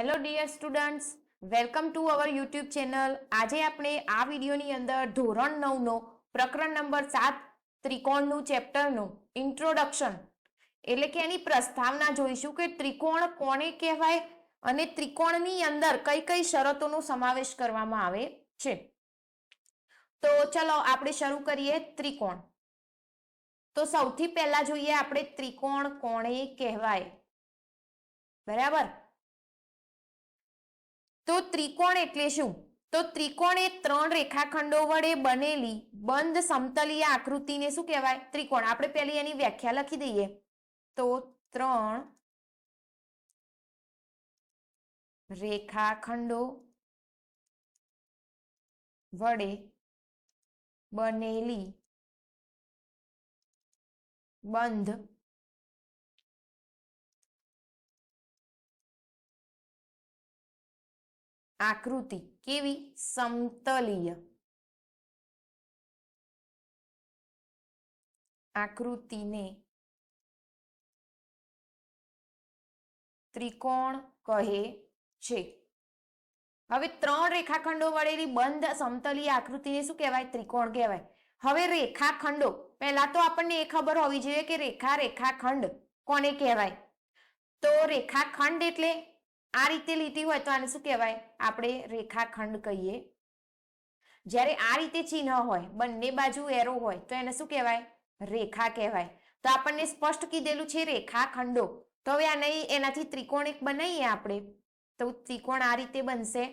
Hello dear students, welcome to our YouTube channel. આજે આપણે આ વિડીયોની અંદર ધોરણ 9 નો પ્રકરણ નંબર 7 ત્રિકોણનું ચેપ્ટરનું ઇન્ટ્રોડક્શન એટલે કે એની પ્રસ્તાવના જોઈશું કે ત્રિકોણ કોને કહેવાય અને ત્રિકોણની અંદર કઈ કઈ શરતોનો સમાવેશ કરવામાં આવે છે. તો ચલો આપણે શરૂ કરીએ. ત્રિકોણ. તો સૌથી પહેલા જોઈએ આપણે ત્રિકોણ કોને કહેવાય. બરાબર. તો ત્રિકોણ એટલે શું? તો ત્રિકોણ એ ત્રણ રેખાખંડો વડે બનેલી બંધ સમતલીય આકૃતિને શું કહેવાય? ત્રિકોણ. આપણે પહેલી એની વ્યાખ્યા લખી દઈએ. તો ત્રણ રેખાખંડો વડે બનેલી બંધ આકૃતિ. કેવી? સમતલીય આકૃતિને ત્રિકોણ કહે છે. હવે ત્રણ રેખાખંડો વડેલી બંધ સમતલીય આકૃતિને શું કહેવાય? ત્રિકોણ કહેવાય. હવે રેખાખંડો, પહેલા તો આપણને એ ખબર હોવી જોઈએ કે રેખાખંડ કોને કહેવાય. તો રેખાખંડ એટલે આ રીતે લીટી હોય તો આને શું કહેવાય? આપણે રેખાખંડ કહીએ. જ્યારે આ રીતે ચિહ્ન હોય, બંને બાજુ એરો હોય તો એને શું કહેવાય? રેખા કહેવાય. તો આપણને સ્પષ્ટ કીધેલું છે રેખાખંડો. તો હવે આને એનાથી ત્રિકોણ એક બનાવીએ આપણે. તો ત્રિકોણ આ રીતે બનશે.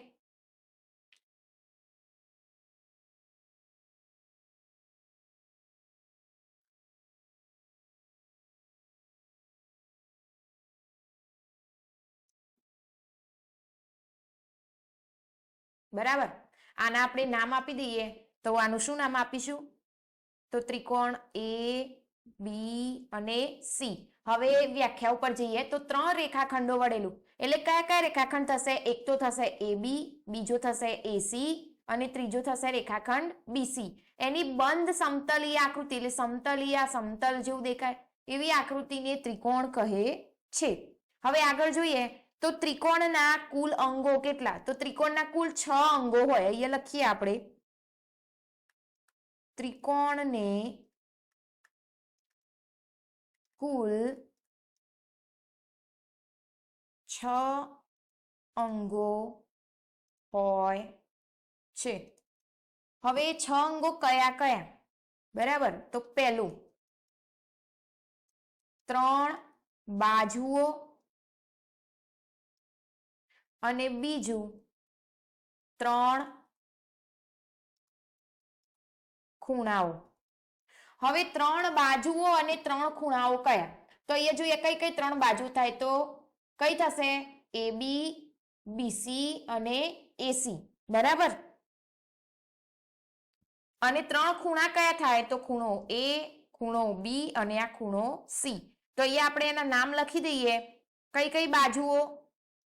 બરાબર. આના આપણે નામ આપી દઈએ. તો આનું શું નામ આપીશું? તો ત્રિકોણ એ, બી અને સી. હવે વ્યાખ્યા ઉપર જઈએ તો ત્રણ રેખાખંડો વડેલું એટલે કયા કયા રેખાખંડ થશે? એક તો થશે એ બી, બીજો થશે એસી અને ત્રીજો થશે રેખાખંડ બીસી. એની બંધ સમતલીય આકૃતિ એટલે સમતલીય, સમતલ જેવું દેખાય એવી આકૃતિને ત્રિકોણ કહે છે. હવે આગળ જોઈએ તો ત્રિકોણના કુલ અંગો કેટલા? તો ત્રિકોણના કુલ 6 અંગો હોય. અહીંયા લખીએ આપણે. ત્રિકોણને કુલ 6 અંગો હોય છે. હવે 6 અંગો કયા કયા? બરાબર. તો પહેલું 3 બાજુઓ અને બીજું 3 ખૂણાઓ. હવે 3 બાજુઓ અને 3 ખૂણાઓ કયા? તો અહીંયા જોઈએ કઈ કઈ 3 બાજુ થાય તો કઈ થશે? એ બી, બીસી અને એસી. બરાબર. અને 3 ખૂણા કયા થાય? તો ખૂણો એ, ખૂણો બી અને આ ખૂણો સી. તો અહીંયા આપણે એના નામ લખી દઈએ. કઈ કઈ બાજુઓ?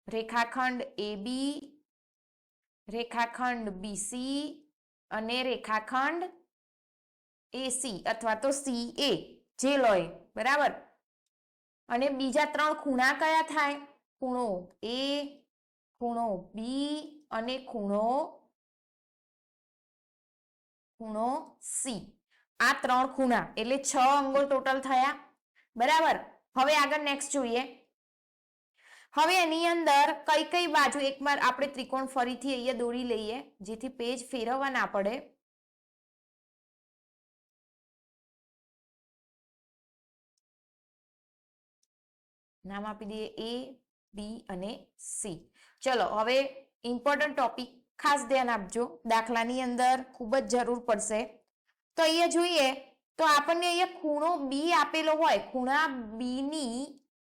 રેખાખંડ એ બી, રેખાખંડ બીસી અને રેખાખંડ એસી અથવા તો સી એ, જે લોય. બરાબર. અને બીજા 3 ખૂણા કયા થાય? ખૂણો એ, ખૂણો બી અને ખૂણો સી. આ 3 ખૂણા એટલે 6 અંગો ટોટલ થયા. બરાબર. હવે આગળ નેક્સ્ટ જોઈએ. હવે એની અંદર કઈ કઈ બાજુ, એકવાર આપણે ત્રિકોણ ફરીથી અહીંયા દોરી લઈએ જેથી પેજ ફેરવવા ના પડે. નામ આપી દઈએ એ, બી અને સી. ચલો હવે ઇમ્પોર્ટન્ટ ટોપિક ખાસ ધ્યાન આપજો, દાખલાની અંદર ખૂબ જ જરૂર પડશે. તો અહીંયા જોઈએ તો આપણને અહીંયા ખૂણો બી આપેલો હોય. ખૂણા બી ની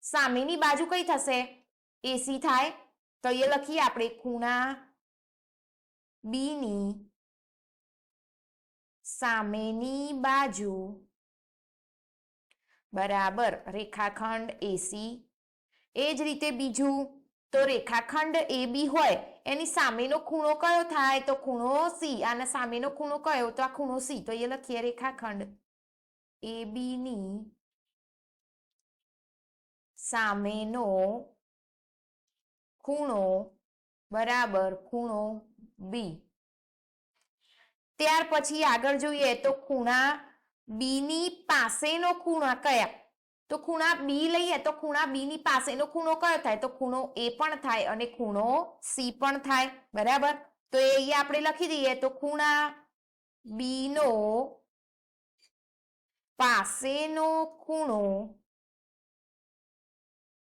સામેની બાજુ કઈ થશે? એસી થાય. તો અહીંયા લખીએ આપણે ખૂણા બી ની સામેની બાજુ બરાબર રેખાખંડ એસી. એ જ રીતે બીજું તો રેખાખંડ એ બી હોય એની સામેનો ખૂણો કયો થાય? તો ખૂણો સી. આના સામેનો ખૂણો કયો? તો આ ખૂણો સી. તો અહીંયા લખીએ રેખાખંડ એ બી ની સામેનો ખૂણો બરાબર ખૂણો બી. ત્યાર પછી આગળ જોઈએ તો ખૂણા બી ની પાસેનો ખૂણા કયા? તો ખૂણા બી લઈએ તો ખૂણા બી ની પાસેનો ખૂણો કયો થાય? તો ખૂણો એ પણ થાય અને ખૂણો સી પણ થાય. બરાબર, તો એ અહીંયા આપણે લખી દઈએ તો ખૂણા બી નો પાસેનો ખૂણો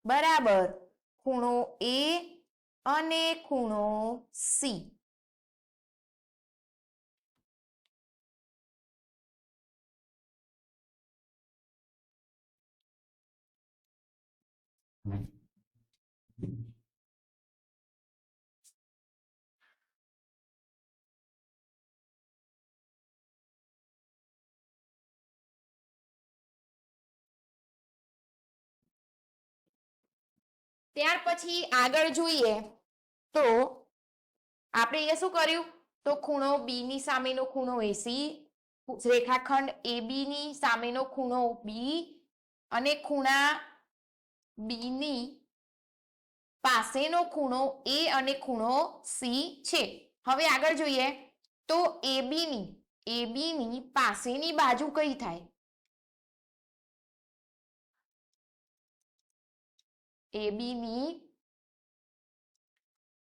બરાબર ખૂણો એ અને ખૂણો સી. ત્યાર પછી આગળ જોઈએ તો આપણે અહીંયા શું કર્યું? તો ખૂણો બી ની સામેનો ખૂણો એસી, રેખાખંડ એબી ની સામેનો ખૂણો બી અને ખૂણા બી ની પાસેનો ખૂણો એ અને ખૂણો સી છે. હવે આગળ જોઈએ તો એબી ની પાસેની બાજુ કઈ થાય? એબી ની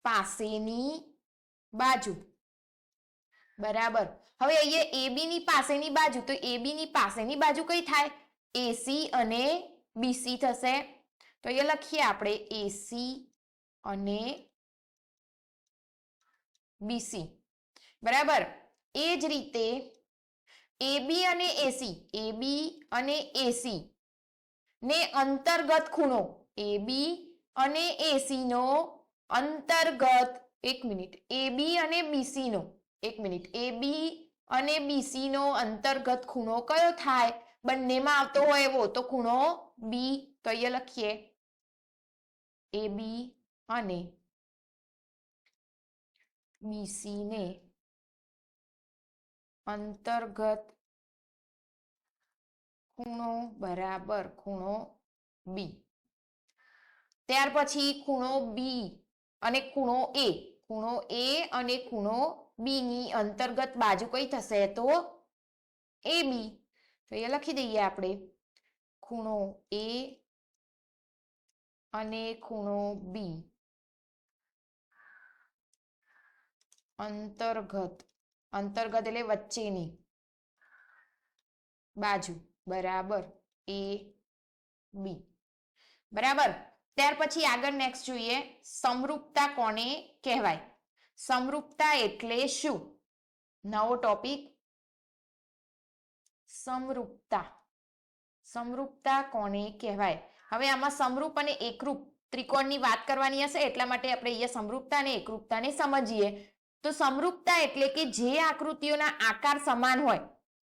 પાસેની બાજુ બરાબર. હવે અહીંયા એબી ની પાસેની બાજુ, તો એબી ની પાસેની બાજુ કઈ થાય? એસી અને બીસી થશે. તો અહીંયા લખીએ આપણે એસી અને બીસી. બરાબર, એ જ રીતે એબી અને એસી ને અંતર્ગત ખૂણો એબી અને એસી નો અંતર્ગત એબી અને બીસી નો અંતર્ગત ખૂણો કયો થાય? બંનેમાં આવતો હોય એવો, તો ખૂણો બી. તો અહીંયા લખીએ એબી અને બીસી ને અંતર્ગત ખૂણો બરાબર ખૂણો બી. ત્યાર પછી ખૂણો બી અને ખૂણો એ અને ખૂણો બી ની અંતર્ગત બાજુ કઈ થશે? તો એ બી. તો એ લખી દઈએ આપણે ખૂણો એ અને ખૂણો બી અંતર્ગત એટલે વચ્ચેની બાજુ બરાબર એ બી. બરાબર, ત્યાર પછી આગળ નેક્સ્ટ જોઈએ સમરૂપતા કોને કહેવાય? સમરૂપતા એટલે શું? નવો ટોપિક સમરૂપતા કોને કહેવાય? હવે આમાં સમરૂપ અને એકરૂપ ત્રિકોણની વાત કરવાની હશે એટલા માટે આપણે અહીંયા સમરૂપતા અને એકરૂપતાને સમજીએ. તો સમરૂપતા એટલે કે જે આકૃતિઓના આકાર સમાન હોય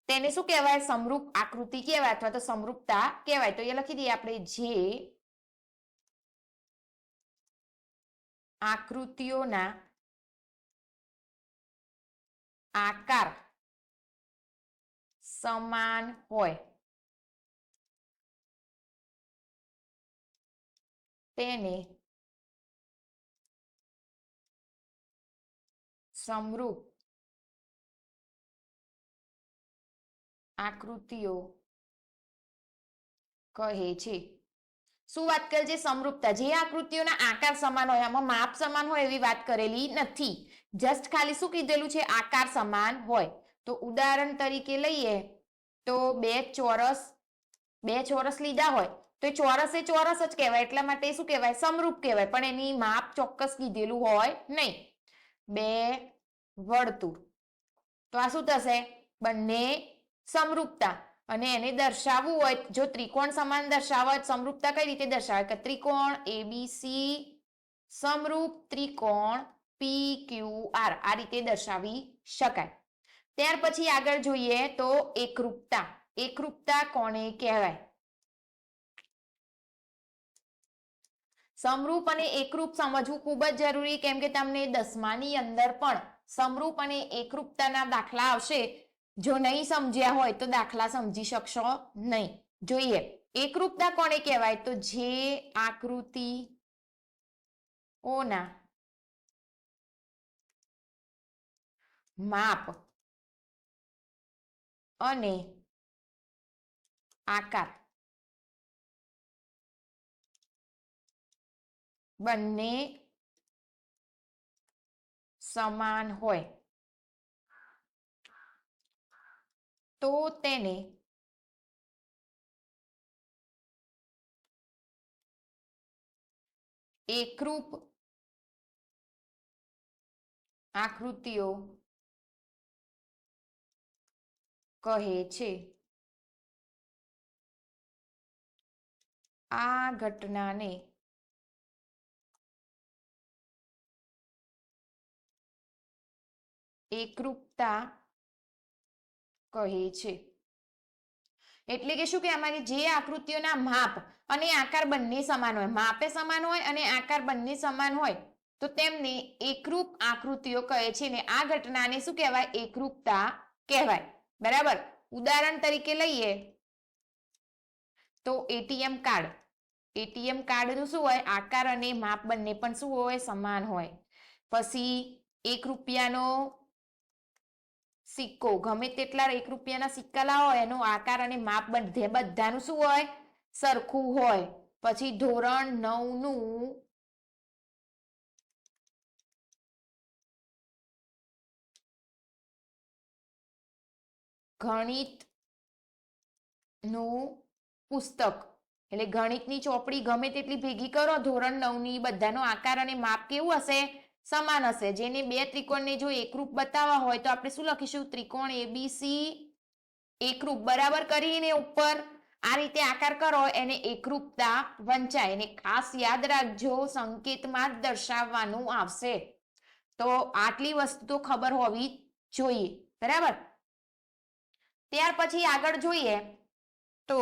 તેને શું કહેવાય? સમરૂપ આકૃતિ કહેવાય અથવા તો સમરૂપતા કહેવાય. તો એ લખી દઈએ આપણે જે આકૃતિઓના આકાર સમાન હોય તેને સમરૂપ આકૃતિઓ કહે છે. શું વાત કરે છે? સમરૂપતા, જે આકૃતિઓના આકાર સમાન હોય, આમાં માપ સમાન હોય એવી વાત કરેલી નથી. જસ્ટ ખાલી શું કીધેલું છે? આકાર સમાન હોય. તો ઉદાહરણ તરીકે લઈએ તો બે ચોરસ લીધા હોય તો એ ચોરસ જ કહેવાય, એટલા માટે શું કહેવાય? સમરૂપ કહેવાય. પણ એની માપ ચોક્કસ કીધેલું હોય નહીં. બે વર્તુળ, તો આ શું થશે? બંને સમરૂપતા. અને એને દર્શાવવું હોય, જો ત્રિકોણ સમાન દર્શાવવા હોય સમરૂપતા કઈ રીતે દર્શાવે? કે ત્રિકોણ એબીસી સમરૂપ ત્રિકોણ PQR આ રીતે દર્શાવી શકાય. ત્યાર પછી આગળ જોઈએ તો એકરૂપતા કોને કહેવાય? સમરૂપ અને એકરૂપ સમજવું ખૂબ જ જરૂરી, કેમ કે તમને 10માની અંદર પણ સમરૂપ અને એકરૂપતાના દાખલા આવશે. જો નહીં સમજ્યા હોય તો દાખલા સમજી શકશો નહીં. જોઈએ એકરૂપતા કોને કહેવાય? તો જે આકૃતિ ઓના માપ અને આકાર બંને સમાન હોય તો તેને એકરૂપ આકૃતિઓ કહે છે. આ ઘટનાને એકરૂપતા કહે છે. એટલે કે શું કે અમારી જે આકૃતિઓના માપ અને આકાર બંને સમાન હોય, માપે સમાન હોય અને આકાર બંને સમાન હોય તો તેમને એકરૂપ આકૃતિઓ કહે છે ને આ ઘટનાને શું કહેવાય? એકરૂપતા કહેવાય. બરાબર. ઉદાહરણ તરીકે લઈએ તો એટીએમ કાર્ડ. એટીએમ કાર્ડનું શું હોય? આકાર અને માપ બંને પણ શું હોય? સમાન હોય. પછી 1 રૂપિયાનો સિક્કો, ગમે તેટલા 1 રૂપિયાના સિક્કા લાવો એનો આકાર અને માપ બધાનું શું હોય? સરખું હોય. પછી ધોરણ 9 નું ગણિતનું પુસ્તક, એટલે ગણિતની ચોપડી ગમે તેટલી ભેગી કરો ધોરણ 9 ની, બધાનો આકાર અને માપ કેવું હશે? સમાન હશે. જેને બે ત્રિકોણને જો એકરૂપ બતાવવા હોય તો આપણે શું લખીશું? ત્રિકોણ એબીસી એકરૂપ. બરાબર. કરીને ઉપર આ રીતે આકાર કરો એને એકરૂપતા વંચાય. એને ખાસ યાદ રાખજો, સંકેતમાં જ દર્શાવવાનું આવશે. તો આટલી વસ્તુ તો ખબર હોવી જોઈએ. બરાબર. ત્યાર પછી આગળ જોઈએ તો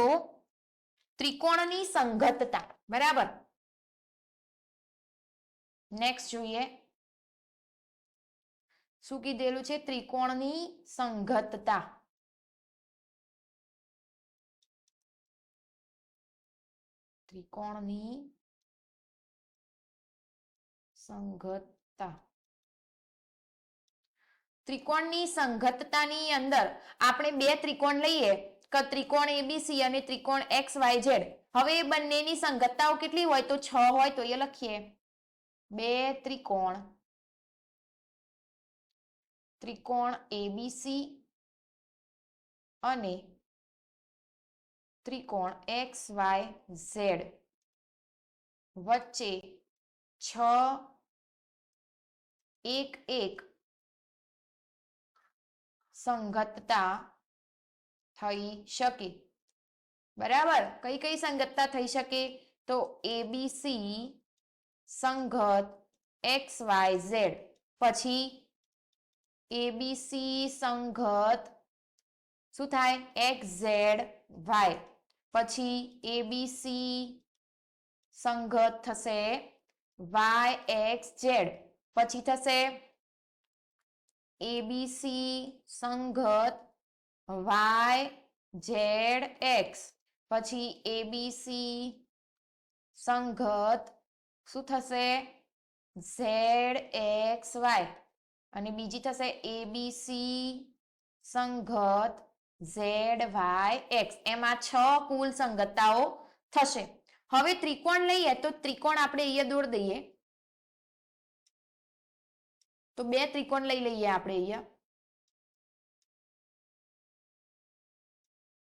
ત્રિકોણની સંગતતા. બરાબર. નેક્સ્ટ જોઈએ શું કીધેલું છે? ત્રિકોણની સંગતતા. ત્રિકોણની સંગતતા. ત્રિકોણની સંગતતાની અંદર આપણે બે ત્રિકોણ લઈએ કે ત્રિકોણ એબીસી અને ત્રિકોણ XYZ. હવે એ બંનેની સંગતતાઓ કેટલી હોય? તો 6 હોય. તો એ લખીએ બે ત્રિકોણ, ત્રિકોણ એબીસી અને ત્રિકોણ XYZ વચ્ચે 6 1 1 સંગતતા થઈ શકે. બરાબર. કઈ કઈ સંગતતા થઈ શકે? તો એબીસી સંગત XYZ, પછી એબીસી સંગત શું થાય? XZY, પછી એબીસી સંગત થશે YXZ, પછી થશે એબીસી સંગત YZX, પછી એબીસી સંગત શું થશે? ZXY, અને બીજી થશે એબીસી સંગત ZYX. એમાં 6 કુલ સંગતતાઓ થશે. હવે ત્રિકોણ લઈએ તો ત્રિકોણ આપણે અહીંયા દોરી દઈએ. તો બે ત્રિકોણ લઈ લઈએ આપણે અહીંયા.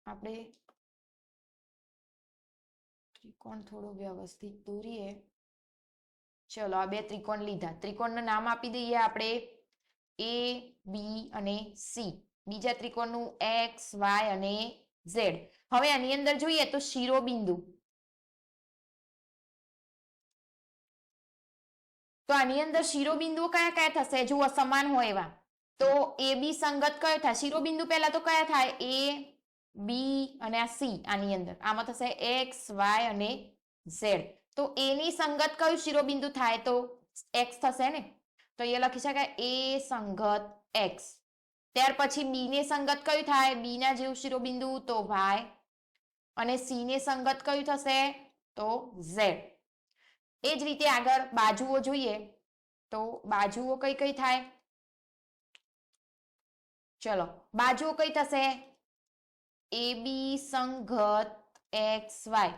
આપણે ત્રિકોણ થોડો વ્યવસ્થિત દોરીએ. ચલો આ બે ત્રિકોણ લીધા. ત્રિકોણનું નામ આપી દઈએ આપણે A, B અને C. બીજા ત્રિકોણનું X, Y અને Z. હવે આની અંદર જોઈએ તો શિરોબિંદુ. તો આની અંદર શિરોબિંદુઓ કયા કયા થશે? જુઓ સમાન હોય એવા. તો AB સંગત કયો થાય? શિરોબિંદુ પહેલા તો કયા થાય? A, B અને આ C. આની અંદર આમાં થશે X, Y અને Z. તો A ની સંગત કયું શિરોબિંદુ થાય? તો X થશે ને. તો એ લખી શકાય A સંગત X. ત્યાર પછી B ને સંગત કયું થાય? B ના જેવું શિરોબિંદુ તો Y, અને C ને સંગત કયું થશે? તો Z. એ જ રીતે આગળ બાજુઓ જોઈએ તો બાજુઓ કઈ કઈ થાય? ચલો બાજુઓ કઈ થશે? AB સંઘત XY,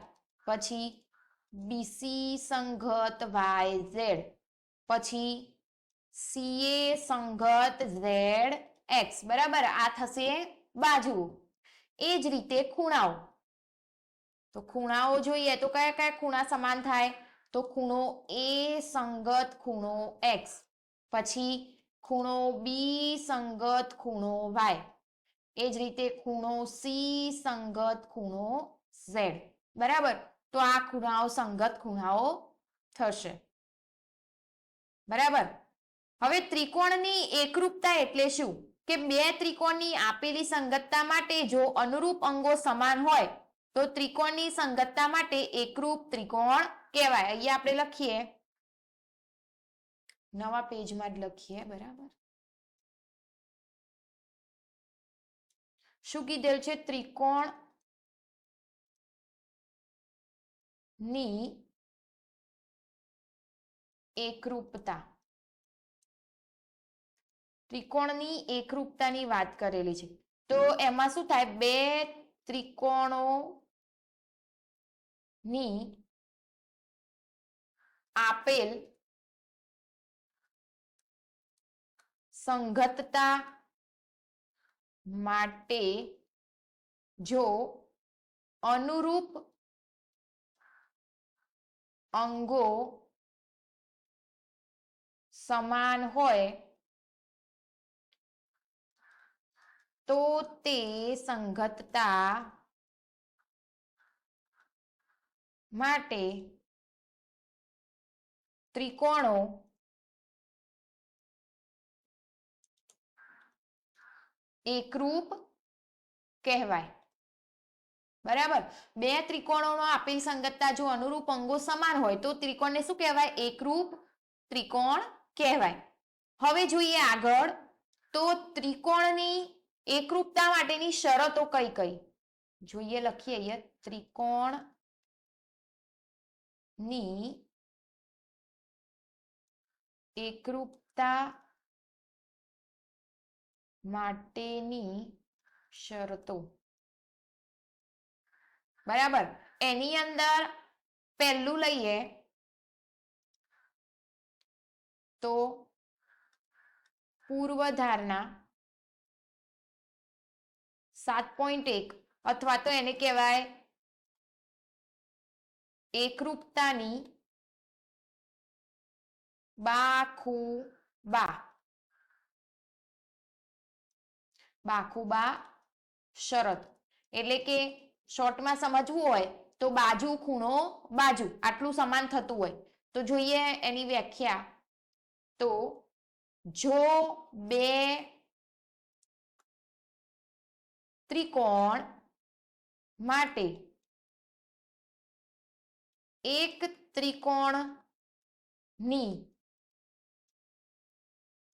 પછી BC સંઘત YZ, પછી CA સંઘત ZX, બરાબર? આ થશે બાજુઓ. એ જ રીતે ખૂણાઓ, તો ખૂણાઓ જોઈએ તો કયા કયા ખૂણા સમાન થાય? તો ખૂણો A સંગત ખૂણો X, પછી ખૂણો B સંગત ખૂણો Y, એ જ રીતે ખૂણો C સંગત ખૂણો Z, બરાબર? તો આ ખૂણાઓ સંગત ખૂણાઓ થશે, બરાબર? હવે ત્રિકોણની એકરૂપતા એટલે શું? કે બે ત્રિકોણની આપેલી સંગતતા માટે જો અનુરૂપ અંગો સમાન હોય તો ત્રિકોણની સંગતતા માટે એકરૂપ ત્રિકોણ કહેવાય. અહીંયા આપણે લખીએ, નવા પેજમાં જ લખીએ, બરાબર? શું કીધેલ છે? ત્રિકોણ ની એકરૂપતા. ત્રિકોણની એકરૂપતાની વાત કરેલી છે. તો એમાં શું થાય? બે ત્રિકોણો ની આપેલ સંગતતા માટે જો અનુરૂપ અંગો સમાન હોય તો તે સંગતતા માટે ત્રિકોણો એકરૂપ કહેવાય, બરાબર? બે ત્રિકોણોનો આપેલ સંગતતા જો અનુરૂપ અંગો સમાન હોય તો ત્રિકોણને શું કહેવાય? એકરૂપ ત્રિકોણ કહેવાય. હવે જોઈએ આગળ, તો ત્રિકોણની એકરૂપતા માટેની શરતો કઈ કઈ? જોઈએ, લખીએ અહીંયા, ત્રિકોણની એકરૂપતા માટેની શરતો, બરાબર? એની અંદર પહેલું લઈએ તો પૂર્વધારણા 7.1 અથવા તો એને કહેવાય એકરૂપતાની બાખુબા શરત. એટલે કે શોર્ટમાં સમજવું હોય તો બાજુ ખૂણો બાજુ આટલું સમાન થતું હોય તો જોઈએ એની વ્યાખ્યા. તો જો બે ત્રિકોણ માટે એક ત્રિકોણની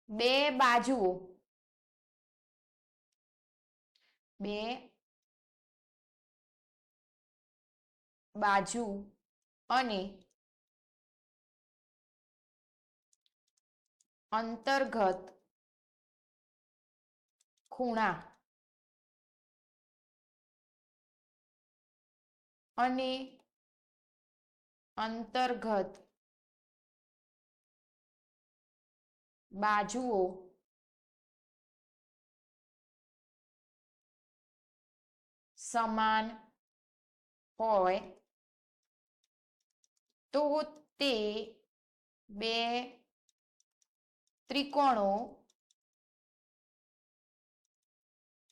બે બાજુ અને અંતર્ગત ખૂણા અને અંતર્ગત બાજુઓ સમાન હોય તો તે બે ત્રિકોણો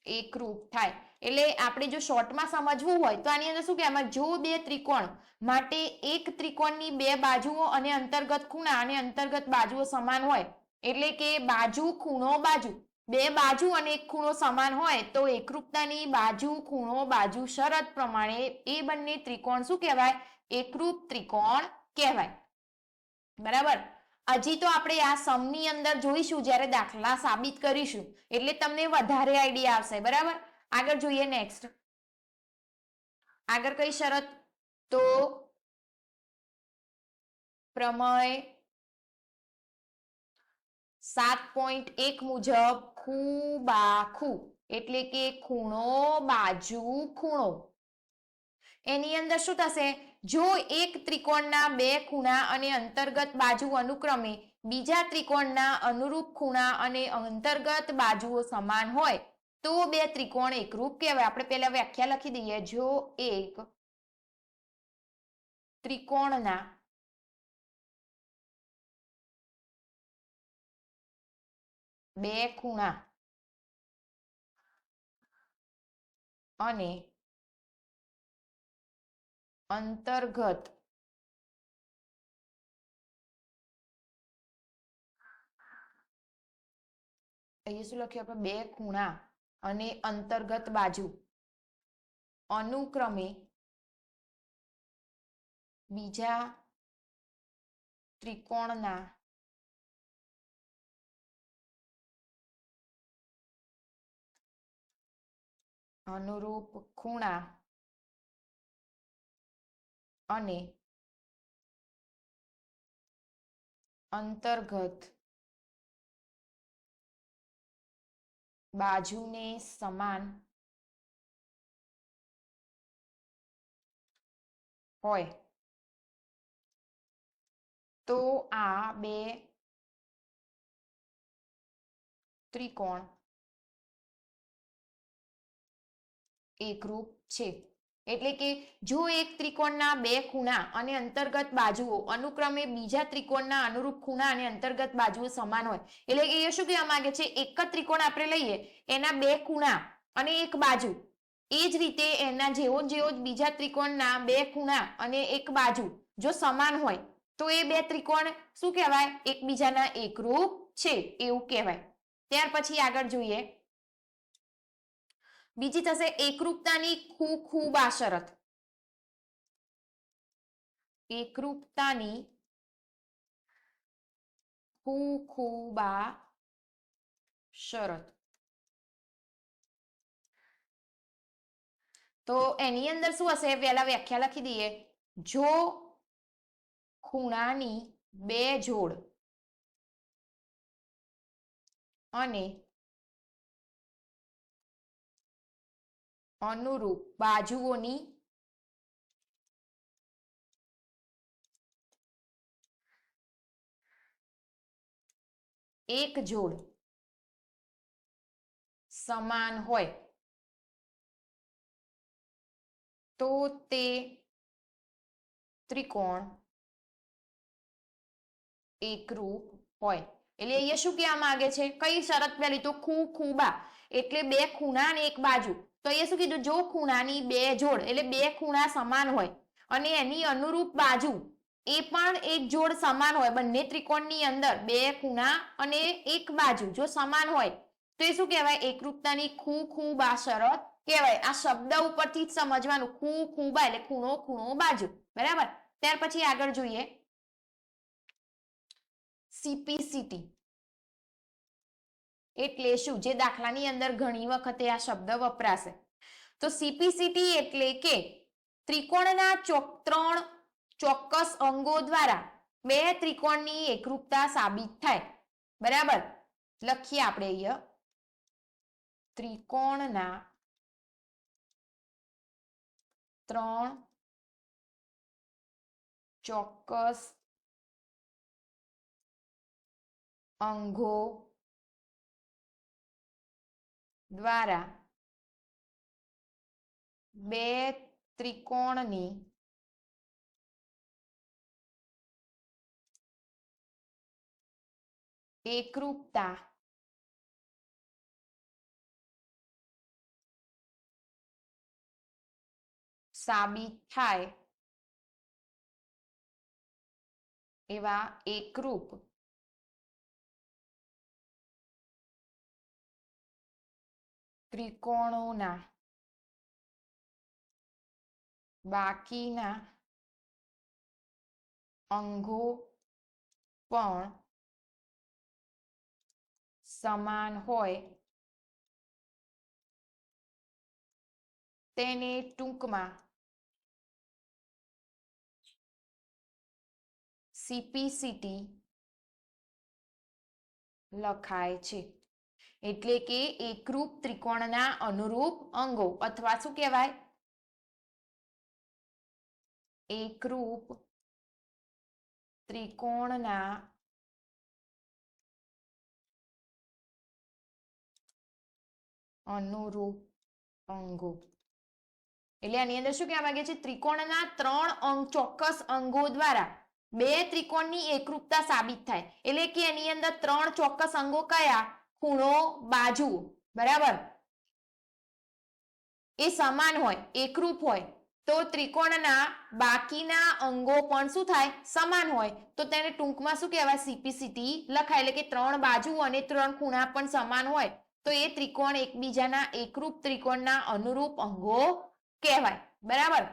એકરૂપ થાય. એટલે આપણે જો શોર્ટમાં સમજવું હોય તો આની અંદર શું કહેવાય? જો બે ત્રિકોણ માટે એક ત્રિકોણની બે બાજુઓ અને અંતર્ગત ખૂણા અને અંતર્ગત બાજુઓ સમાન હોય, એટલે કે બાજુ ખૂણો બાજુ, બે બાજુ અને એક ખૂણો સમાન હોય તો એકરૂપતાની બાજુ ખૂણો બાજુ શરત પ્રમાણે એ બંને ત્રિકોણ શું કહેવાય? એકરૂપ ત્રિકોણ કહેવાય, બરાબર? હજી તો આપણે આ સમની અંદર જોઈશું જ્યારે દાખલા સાબિત કરીશું, એટલે તમને વધારે આઈડિયા આવશે, બરાબર? આગળ જોઈએ, નેક્સ્ટ. આગળ કઈ શરત? તો પ્રમેય 7.1 મુજબ ખૂબાખૂ એટલે કે ખૂણો બાજુ ખૂણો એની અંદર શું થશે જો એક ત્રિકોણના બે ખૂણા અને અંતર્ગત બાજુ અનુક્રમે બીજા ત્રિકોણના અનુરૂપ ખૂણા અને અંતર્ગત બાજુઓ સમાન હોય તો બે ત્રિકોણ એકરૂપ કહેવાય આપણે પહેલા વ્યાખ્યા લખી દઈએ જો એક ત્રિકોણના બે ખૂણા અને અંતર્ગત અહીંયા શું લખ્યું આપણે બે ખૂણા અને અંતર્ગત બાજુ અનુક્રમે બીજા ત્રિકોણના અનુરૂપ ખૂણા અને અંતર્ગત બાજુને સમાન હોય તો આ બે ત્રિકોણ એકરૂપ છે એટલે કે જો એક ત્રિકોણના બે ખૂણા અને અંતર્ગત બાજુઓ અનુક્રમે બીજા ત્રિકોણના અનુરૂપ ખૂણા અને અંતર્ગત બાજુઓ સમાન હોય એટલે કે એ શું કહેવા માંગે છે એક જ ત્રિકોણ આપણે લઈએ એના બે ખૂણા અને એક બાજુ એ જ રીતે એના જેવો જેવો બીજા ત્રિકોણના બે ખૂણા અને એક બાજુ જો સમાન હોય તો એ બે ત્રિકોણ શું કહેવાય એકબીજાના એકરૂપ છે એવું કહેવાય ત્યાર પછી આગળ જોઈએ બીજી થશે એકરૂપતાની ખૂબા શરત એકરૂપતાની ખૂબા શરત તો એની અંદર શું હશે પહેલા વ્યાખ્યા લખી દઈએ જો ખૂણાની બે જોડ અને અનુરૂપ બાજુઓની એક જોડ સમાન હોય તો તે ત્રિકોણ એકરૂપ હોય એટલે અહીંયા શું કહેવા માંગે છે કઈ શરત પહેલી તો ખૂબા એટલે બે ખૂણા અને એક બાજુ તો અહીંયા શું કીધું જો ખૂણાની બે જોડ એટલે બે ખૂણા સમાન હોય અને એની અનુરૂપ બાજુ એ પણ એક જોડ સમાન હોય બંને ત્રિકોણની અંદર બે ખૂણા અને એક બાજુ જો સમાન હોય તો એ શું કહેવાય એકરૂપતાની ખૂબા શરત કહેવાય આ શબ્દ ઉપરથી જ સમજવાનું ખૂબા એટલે ખૂણો ખૂણો બાજુ બરાબર ત્યાર પછી આગળ જોઈએ સીપીસીટી એટલે શું જે દાખલાની અંદર ઘણી વખતે આ શબ્દ વપરાશે તો સીપીસીટી એટલે કે ત્રિકોણના ત્રણ ચોક્કસ અંગો દ્વારા બે ત્રિકોણની એકરૂપતા સાબિત થાય બરાબર લખીએ આપણે અહીંયા ત્રિકોણના ત્રણ ચોક્કસ અંગો દ્વારા બે ત્રિકોણની એકરૂપતા સાબિત થાય એવા એકરૂપ ત્રિકોણોના બાકીના અંગો પણ સમાન હોય તેને ટૂંકમાં CPCT લખાય છે. એટલે કે એકરૂપ ત્રિકોણના અનુરૂપ અંગો અથવા શું કહેવાય? એકરૂપ ત્રિકોણના અનુરૂપ અંગો. એટલે આની અંદર શું કહેવા માંગે છે? ત્રિકોણના 3 ચોક્કસ અંગો દ્વારા બે ત્રિકોણની એકરૂપતા સાબિત થાય. એટલે કે એની અંદર 3 ચોક્કસ અંગો કયા? ખૂણો, બાજુ, બરાબર, એ સમાન હોય, એકરૂપ હોય, તો ત્રિકોણના બાકીના અંગો પણ શું થાય? સમાન હોય. તો તેને ટૂંકમાં શું કહેવાય? CPCT લખાય. એટલે કે 3 બાજુ અને 3 ખૂણા પણ સમાન હોય તો એ ત્રિકોણ એકબીજાના એકરૂપ ત્રિકોણના અનુરૂપ અંગો કહેવાય. બરાબર.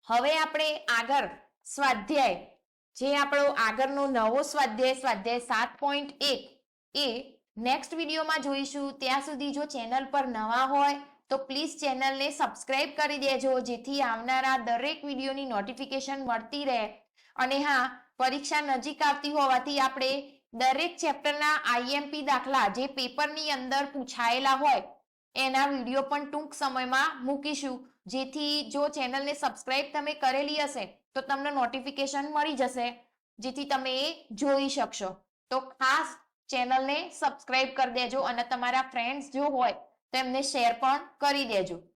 હવે આપણે આગળ સ્વાધ્યાય, જે આપણો આગળનો નવો સ્વાધ્યાય 7.1 એ નેક્સ્ટ વિડીયોમાં જોઈશું. ત્યાં સુધી જો ચેનલ પર નવા હોય તો પ્લીઝ ચેનલને સબસ્ક્રાઇબ કરી દેજો, જેથી આવનારા દરેક વિડીયોની નોટિફિકેશન મળતી રહે. અને હા, પરીક્ષા નજીક આવતી હોવાથી આપણે દરેક ચેપ્ટરના IMP દાખલા જે પેપરની અંદર પૂછાયેલા હોય એના વિડીયો પણ ટૂંક સમયમાં મૂકીશું, જેથી જો ચેનલને સબસ્ક્રાઇબ તમે કરેલી હશે તો તમને નોટિફિકેશન મળી જશે, જેથી તમે એ જોઈ શકશો. તો ખાસ ચેનલને સબસ્ક્રાઇબ કરી દેજો અને તમારા ફ્રેન્ડ્સ જો હોય તો એમને શેર પણ કરી દેજો.